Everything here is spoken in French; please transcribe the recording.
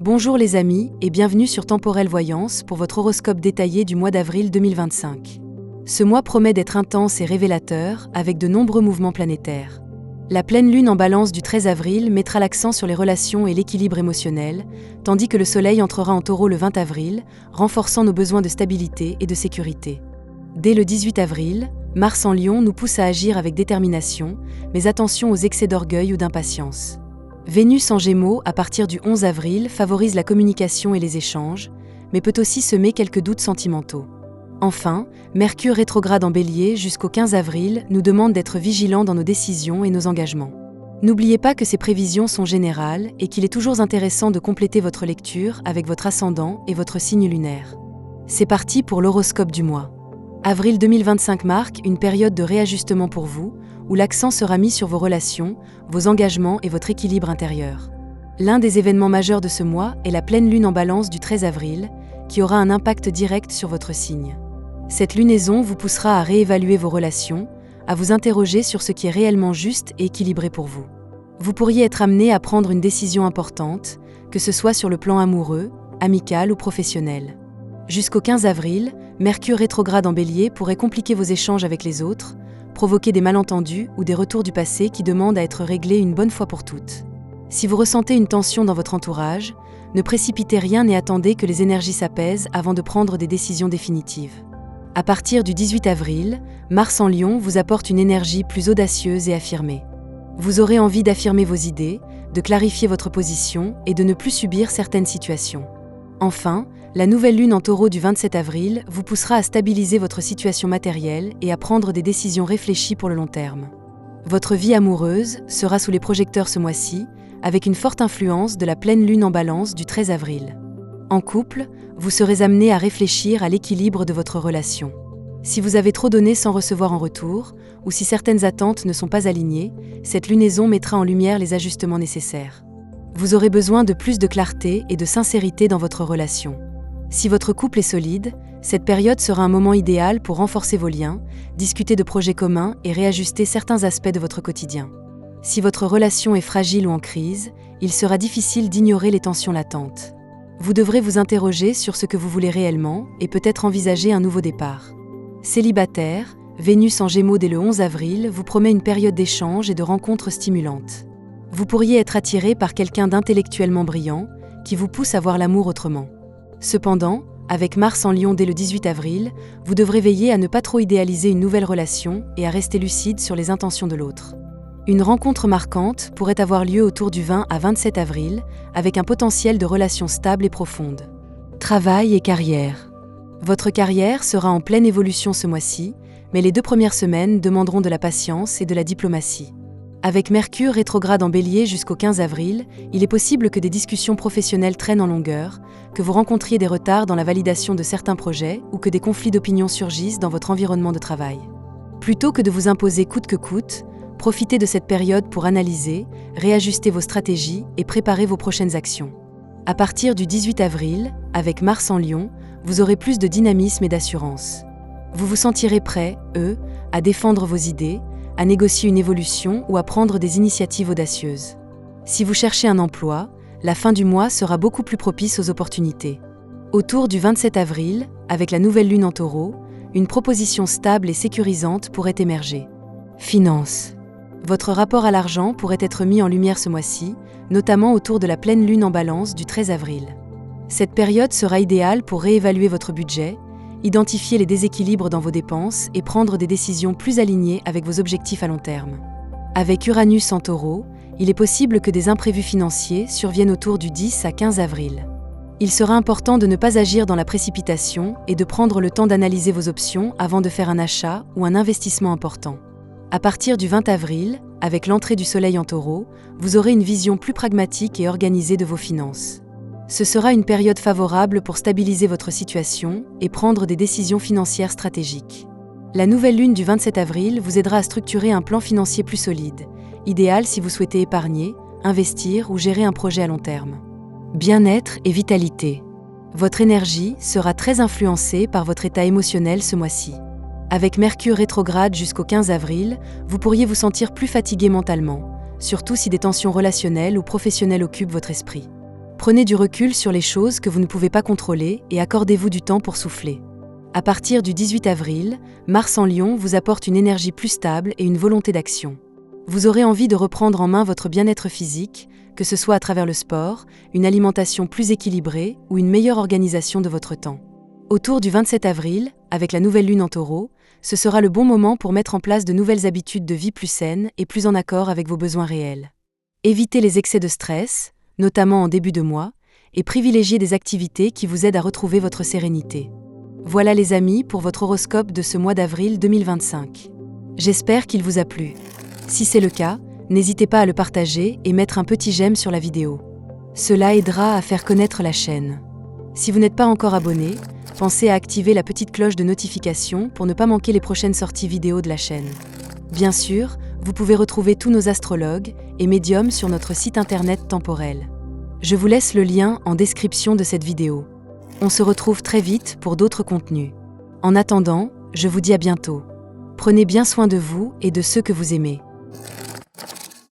Bonjour les amis et bienvenue sur Temporelle Voyance pour votre horoscope détaillé du mois d'avril 2025. Ce mois promet d'être intense et révélateur avec de nombreux mouvements planétaires. La pleine lune en balance du 13 avril mettra l'accent sur les relations et l'équilibre émotionnel, tandis que le soleil entrera en taureau le 20 avril, renforçant nos besoins de stabilité et de sécurité. Dès le 18 avril, Mars en Lion nous pousse à agir avec détermination, mais attention aux excès d'orgueil ou d'impatience. Vénus en Gémeaux, à partir du 11 avril, favorise la communication et les échanges, mais peut aussi semer quelques doutes sentimentaux. Enfin, Mercure rétrograde en Bélier jusqu'au 15 avril nous demande d'être vigilants dans nos décisions et nos engagements. N'oubliez pas que ces prévisions sont générales et qu'il est toujours intéressant de compléter votre lecture avec votre ascendant et votre signe lunaire. C'est parti pour l'horoscope du mois. Avril 2025 marque une période de réajustement pour vous, où l'accent sera mis sur vos relations, vos engagements et votre équilibre intérieur. L'un des événements majeurs de ce mois est la pleine lune en balance du 13 avril, qui aura un impact direct sur votre signe. Cette lunaison vous poussera à réévaluer vos relations, à vous interroger sur ce qui est réellement juste et équilibré pour vous. Vous pourriez être amené à prendre une décision importante, que ce soit sur le plan amoureux, amical ou professionnel. Jusqu'au 15 avril, Mercure rétrograde en Bélier pourrait compliquer vos échanges avec les autres, provoquer des malentendus ou des retours du passé qui demandent à être réglés une bonne fois pour toutes. Si vous ressentez une tension dans votre entourage, ne précipitez rien et attendez que les énergies s'apaisent avant de prendre des décisions définitives. À partir du 18 avril, Mars en Lion vous apporte une énergie plus audacieuse et affirmée. Vous aurez envie d'affirmer vos idées, de clarifier votre position et de ne plus subir certaines situations. Enfin, la nouvelle lune en taureau du 27 avril vous poussera à stabiliser votre situation matérielle et à prendre des décisions réfléchies pour le long terme. Votre vie amoureuse sera sous les projecteurs ce mois-ci, avec une forte influence de la pleine lune en balance du 13 avril. En couple, vous serez amené à réfléchir à l'équilibre de votre relation. Si vous avez trop donné sans recevoir en retour, ou si certaines attentes ne sont pas alignées, cette lunaison mettra en lumière les ajustements nécessaires. Vous aurez besoin de plus de clarté et de sincérité dans votre relation. Si votre couple est solide, cette période sera un moment idéal pour renforcer vos liens, discuter de projets communs et réajuster certains aspects de votre quotidien. Si votre relation est fragile ou en crise, il sera difficile d'ignorer les tensions latentes. Vous devrez vous interroger sur ce que vous voulez réellement et peut-être envisager un nouveau départ. Célibataire, Vénus en Gémeaux dès le 11 avril vous promet une période d'échanges et de rencontres stimulantes. Vous pourriez être attiré par quelqu'un d'intellectuellement brillant, qui vous pousse à voir l'amour autrement. Cependant, avec Mars en Lion dès le 18 avril, vous devrez veiller à ne pas trop idéaliser une nouvelle relation et à rester lucide sur les intentions de l'autre. Une rencontre marquante pourrait avoir lieu autour du 20 à 27 avril, avec un potentiel de relations stables et profondes. Travail et carrière. Votre carrière sera en pleine évolution ce mois-ci, mais les 2 premières semaines demanderont de la patience et de la diplomatie. Avec Mercure rétrograde en Bélier jusqu'au 15 avril, il est possible que des discussions professionnelles traînent en longueur, que vous rencontriez des retards dans la validation de certains projets ou que des conflits d'opinion surgissent dans votre environnement de travail. Plutôt que de vous imposer coûte que coûte, profitez de cette période pour analyser, réajuster vos stratégies et préparer vos prochaines actions. À partir du 18 avril, avec Mars en Lion, vous aurez plus de dynamisme et d'assurance. Vous vous sentirez prêt, à défendre vos idées, à négocier une évolution ou à prendre des initiatives audacieuses. Si vous cherchez un emploi, la fin du mois sera beaucoup plus propice aux opportunités. Autour du 27 avril, avec la nouvelle lune en taureau, une proposition stable et sécurisante pourrait émerger. Finances. Votre rapport à l'argent pourrait être mis en lumière ce mois-ci, notamment autour de la pleine lune en balance du 13 avril. Cette période sera idéale pour réévaluer votre budget, identifier les déséquilibres dans vos dépenses et prendre des décisions plus alignées avec vos objectifs à long terme. Avec Uranus en taureau, il est possible que des imprévus financiers surviennent autour du 10 à 15 avril. Il sera important de ne pas agir dans la précipitation et de prendre le temps d'analyser vos options avant de faire un achat ou un investissement important. À partir du 20 avril, avec l'entrée du soleil en taureau, vous aurez une vision plus pragmatique et organisée de vos finances. Ce sera une période favorable pour stabiliser votre situation et prendre des décisions financières stratégiques. La nouvelle lune du 27 avril vous aidera à structurer un plan financier plus solide, idéal si vous souhaitez épargner, investir ou gérer un projet à long terme. Bien-être et vitalité. Votre énergie sera très influencée par votre état émotionnel ce mois-ci. Avec Mercure rétrograde jusqu'au 15 avril, vous pourriez vous sentir plus fatigué mentalement, surtout si des tensions relationnelles ou professionnelles occupent votre esprit. Prenez du recul sur les choses que vous ne pouvez pas contrôler et accordez-vous du temps pour souffler. À partir du 18 avril, Mars en Lion vous apporte une énergie plus stable et une volonté d'action. Vous aurez envie de reprendre en main votre bien-être physique, que ce soit à travers le sport, une alimentation plus équilibrée ou une meilleure organisation de votre temps. Autour du 27 avril, avec la nouvelle lune en Taureau, ce sera le bon moment pour mettre en place de nouvelles habitudes de vie plus saines et plus en accord avec vos besoins réels. Évitez les excès de stress, notamment en début de mois, et privilégiez des activités qui vous aident à retrouver votre sérénité. Voilà les amis pour votre horoscope de ce mois d'avril 2025. J'espère qu'il vous a plu. Si c'est le cas, n'hésitez pas à le partager et mettre un petit j'aime sur la vidéo. Cela aidera à faire connaître la chaîne. Si vous n'êtes pas encore abonné, pensez à activer la petite cloche de notification pour ne pas manquer les prochaines sorties vidéo de la chaîne. Bien sûr, vous pouvez retrouver tous nos astrologues et médiums sur notre site internet temporel. Je vous laisse le lien en description de cette vidéo. On se retrouve très vite pour d'autres contenus. En attendant, je vous dis à bientôt. Prenez bien soin de vous et de ceux que vous aimez.